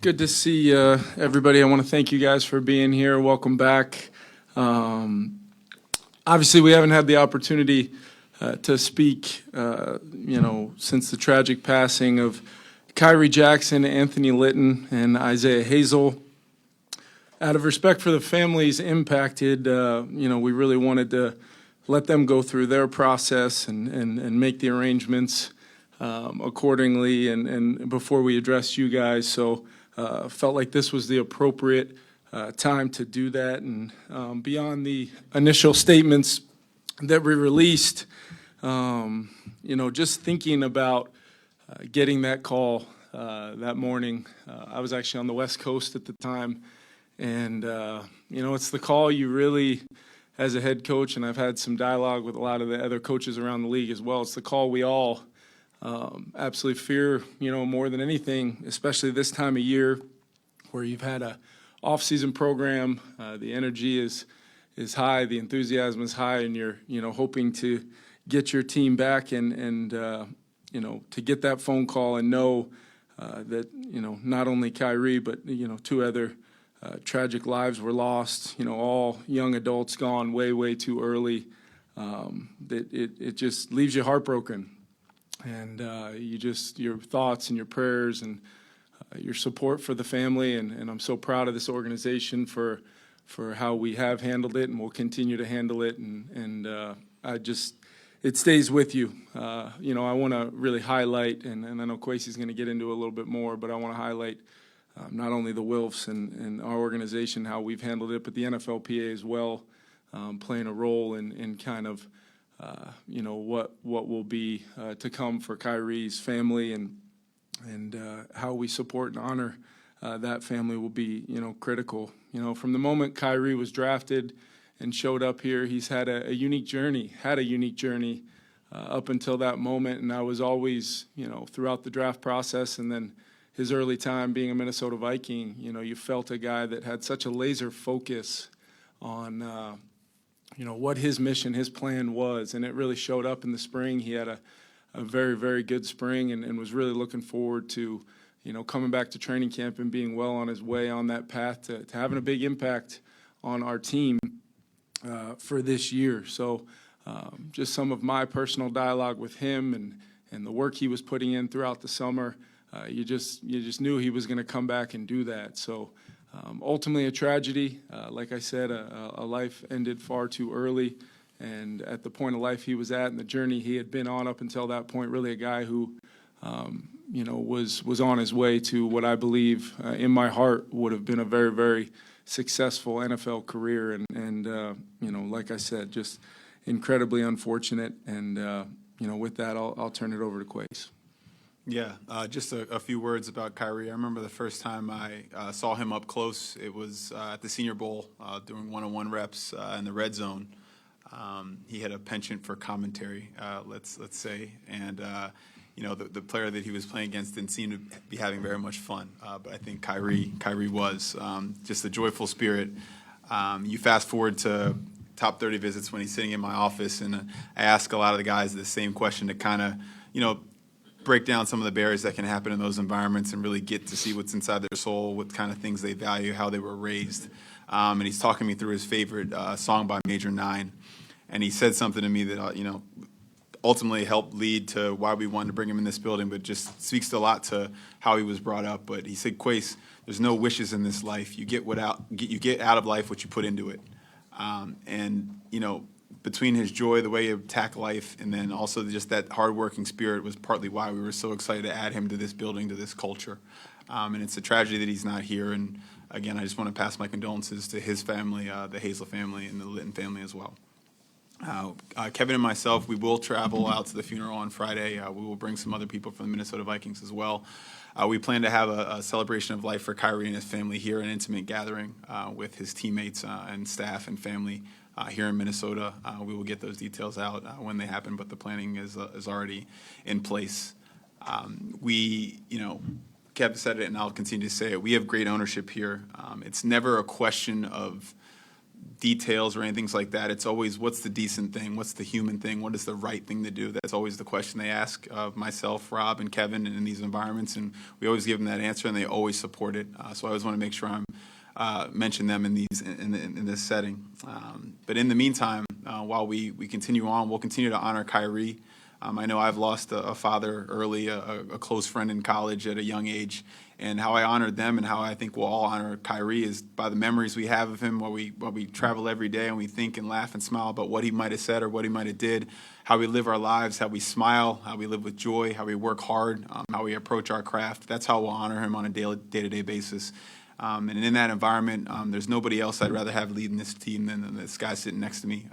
Good to see everybody. I want to thank you guys for being here. Welcome back. Obviously, we haven't had the opportunity to speak, since the tragic passing of Khyree Jackson, Anthony Litton, and Isaiah Hazel. Out of respect for the families impacted, we really wanted to let them go through their process and make the arrangements accordingly and before we address you guys. So felt like this was the appropriate time to do that. And beyond the initial statements that we released, just thinking about getting that call that morning. I was actually on the West Coast at the time. And, it's the call you really, as a head coach, and I've had some dialogue with a lot of the other coaches around the league as well, it's the call we all absolutely fear, more than anything, especially this time of year where you've had a off-season program, the energy is high, the enthusiasm is high, and you're, hoping to get your team back and to get that phone call and know that, not only Kyrie, but, two other tragic lives were lost, all young adults gone way, way too early, that it just leaves you heartbroken. And your thoughts and your prayers and your support for the family, and I'm so proud of this organization for how we have handled it and will continue to handle it, and it stays with you. I want to really highlight, and I know Kwesi's going to get into it a little bit more, but I want to highlight not only the Wilfs and our organization, how we've handled it, but the NFLPA as well, playing a role in kind of what will be to come for Kyrie's family, and how we support and honor that family will be, critical. From the moment Kyrie was drafted and showed up here, he's had a unique journey, up until that moment. And I was always, throughout the draft process and then his early time being a Minnesota Viking, you felt a guy that had such a laser focus on what his mission, his plan was, and it really showed up in the spring. He had a very, very good spring and was really looking forward to, coming back to training camp and being well on his way on that path to having a big impact on our team for this year. So just some of my personal dialogue with him and the work he was putting in throughout the summer, you just knew he was going to come back and do that. So ultimately a tragedy. Like I said, a life ended far too early, and at the point of life he was at and the journey he had been on up until that point, really a guy who, was on his way to what I believe in my heart would have been a very, very successful NFL career. And like I said, just incredibly unfortunate. And, with that, I'll turn it over to Quace. Yeah, just a few words about Kyrie. I remember the first time I saw him up close. It was at the Senior Bowl doing one-on-one reps in the red zone. He had a penchant for commentary, let's say, and the player that he was playing against didn't seem to be having very much fun. But I think Kyrie was just a joyful spirit. You fast forward to top 30 visits when he's sitting in my office, and I ask a lot of the guys the same question to kind of, break down some of the barriers that can happen in those environments and really get to see what's inside their soul, what kind of things they value, how they were raised. And he's talking me through his favorite song by Major 9. And he said something to me that, ultimately helped lead to why we wanted to bring him in this building, but just speaks a lot to how he was brought up. But he said, Quace, there's no wishes in this life. You get out of life what you put into it. Between his joy, the way he attacked life, and then also just that hardworking spirit was partly why we were so excited to add him to this building, to this culture. And it's a tragedy that he's not here. And again, I just want to pass my condolences to his family, the Hazel family, and the Litton family as well. Kevin and myself, we will travel out to the funeral on Friday. We will bring some other people from the Minnesota Vikings as well. We plan to have a celebration of life for Kyrie and his family here, an intimate gathering with his teammates and staff and family here in Minnesota. We will get those details out when they happen, but the planning is already in place. Kev said it, and I'll continue to say it. We have great ownership here. It's never a question of details or anything like that. It's always, what's the decent thing? What's the human thing? What is the right thing to do? That's always the question they ask of myself, Rob, and Kevin in these environments, and we always give them that answer, and they always support it. So I always want to make sure I'm mention them in this setting. But in the meantime, while we continue on, we'll continue to honor Kyrie. I know I've lost a father early, a close friend in college at a young age, and how I honored them and how I think we'll all honor Kyrie is by the memories we have of him while we travel every day and we think and laugh and smile about what he might have said or what he might have did, how we live our lives, how we smile, how we live with joy, how we work hard, how we approach our craft. That's how we'll honor him on a day-to-day basis. And in that environment, there's nobody else I'd rather have leading this team than this guy sitting next to me.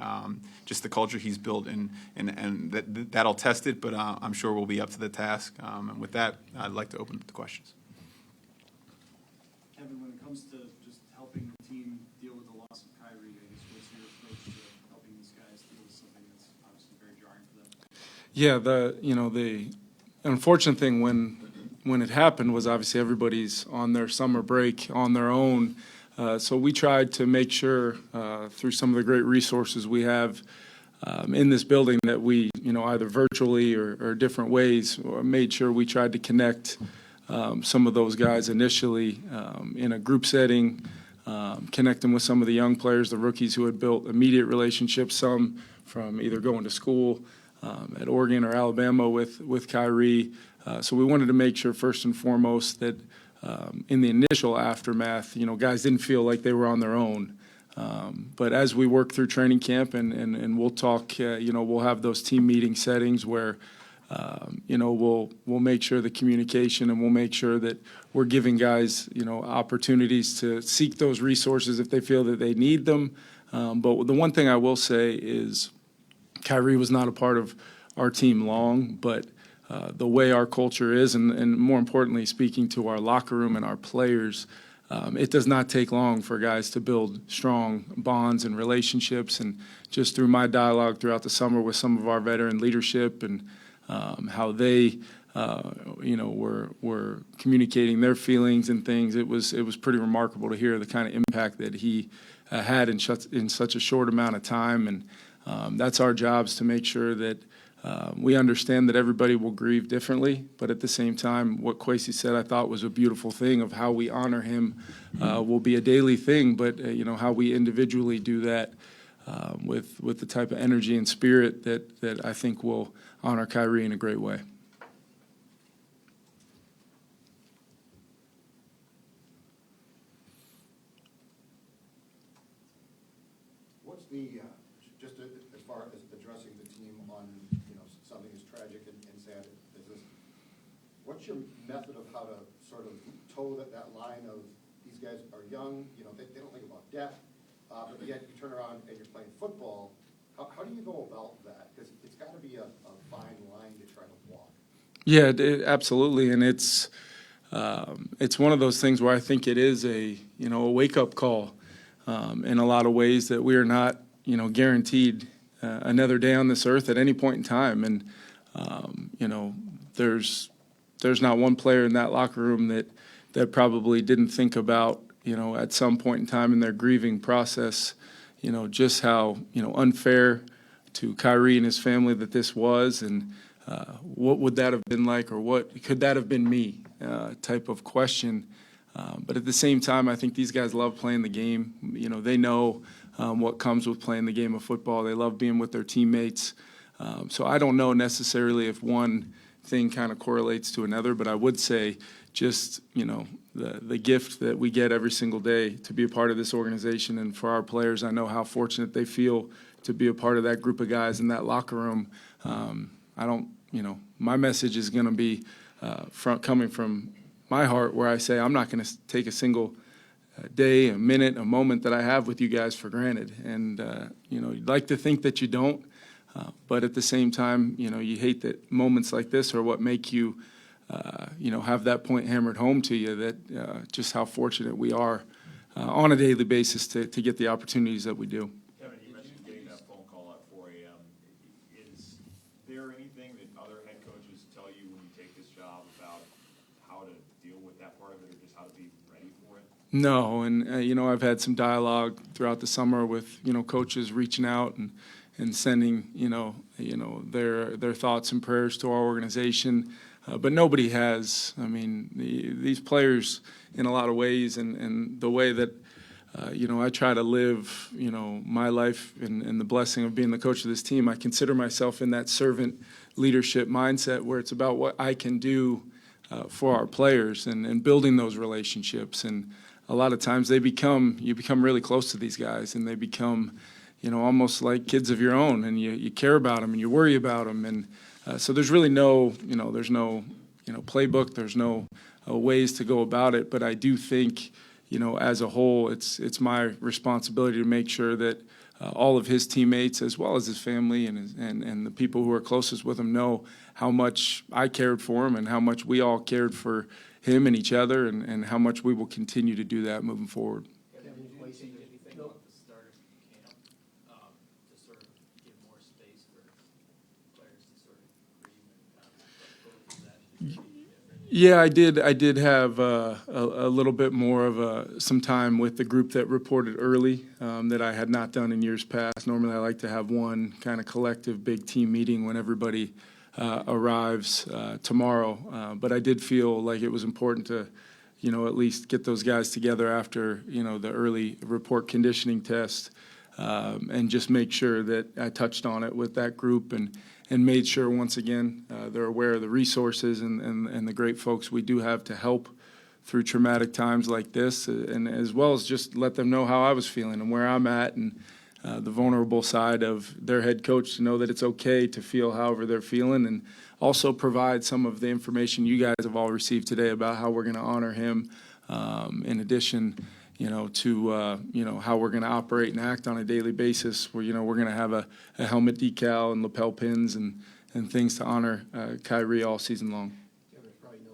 Just the culture he's built, and that'll test it, but I'm sure we'll be up to the task. And with that, I'd like to open up the questions. Kevin, when it comes to just helping the team deal with the loss of Kyrie, I guess what's your approach to helping these guys deal with something that's obviously very jarring for them? Yeah, the unfortunate thing when it happened was obviously everybody's on their summer break on their own. So we tried to make sure through some of the great resources we have in this building that we, either virtually or different ways, made sure we tried to connect some of those guys initially in a group setting, connect them with some of the young players, the rookies who had built immediate relationships, some from either going to school at Oregon or Alabama with Kyrie. So we wanted to make sure first and foremost that in the initial aftermath, guys didn't feel like they were on their own. But as we work through training camp and we'll talk, we'll have those team meeting settings where, we'll make sure the communication and we'll make sure that we're giving guys, opportunities to seek those resources if they feel that they need them. But the one thing I will say is Kyrie was not a part of our team long, but the way our culture is, and more importantly, speaking to our locker room and our players, it does not take long for guys to build strong bonds and relationships. And just through my dialogue throughout the summer with some of our veteran leadership and how they, were communicating their feelings and things, it was pretty remarkable to hear the kind of impact that he had in such a short amount of time. And that's our jobs, to make sure that we understand that everybody will grieve differently, but at the same time, what Kwesi said I thought was a beautiful thing of how we honor him will be a daily thing, but how we individually do that with the type of energy and spirit that I think will honor Kyrie in a great way. What's the just as far as addressing the team on something as tragic and sad as this? What's your method of how to sort of toe that line of these guys are young, they don't think about death, but yet you turn around and you're playing football. How do you go about that? Because it's got to be a fine line to try to walk. Yeah, absolutely, and it's one of those things where I think it is a wake up call in a lot of ways, that we are not guaranteed another day on this earth at any point in time, and there's not one player in that locker room that probably didn't think about at some point in time in their grieving process just how unfair to Kyrie and his family that this was, and what would that have been like, or what could that have been me type of question. But at the same time, I think these guys love playing the game. They know what comes with playing the game of football. They love being with their teammates. So I don't know necessarily if one thing kind of correlates to another, but I would say just, the gift that we get every single day to be a part of this organization, and for our players, I know how fortunate they feel to be a part of that group of guys in that locker room. My message is going to be coming from my heart, where I say I'm not going to take a single day, a minute, a moment that I have with you guys for granted. And, you'd like to think that you don't, but at the same time, you hate that moments like this are what make you, have that point hammered home to you, that just how fortunate we are on a daily basis to get the opportunities that we do. Kevin, you mentioned getting that phone call at 4 a.m. Is there anything that other head coaches tell you when you take this job about how to deal with that part of it, or just how to be ready for it? No, and I've had some dialogue throughout the summer with coaches reaching out and sending their thoughts and prayers to our organization, but nobody has. I mean, these players, in a lot of ways, and the way that I try to live my life and the blessing of being the coach of this team. I consider myself in that servant leadership mindset where it's about what I can do for our players and building those relationships. And a lot of times you become really close to these guys, and they become, almost like kids of your own, and you care about them and you worry about them. And so there's really there's no playbook, there's no ways to go about it. But I do think, as a whole, it's my responsibility to make sure that all of his teammates, as well as his family and the people who are closest with him, know how much I cared for him and how much we all cared for him and each other, and how much we will continue to do that moving forward. Kevin, did you change anything about the start of camp to sort of give more space for players to sort of breathe and kind of go through that? Yeah, I did have a little bit more of some time with the group that reported early that I had not done in years past. Normally, I like to have one kind of collective big team meeting when everybody arrives tomorrow. But I did feel like it was important to, at least get those guys together after, the early report conditioning test, and just make sure that I touched on it with that group and made sure, once again, they're aware of the resources and the great folks we do have to help through traumatic times like this, and as well as just let them know how I was feeling and where I'm at, and the vulnerable side of their head coach, to know that it's okay to feel however they're feeling, and also provide some of the information you guys have all received today about how we're going to honor him, in addition to how we're going to operate and act on a daily basis. Where we're going to have a helmet decal and lapel pins and things to honor Kyrie all season long.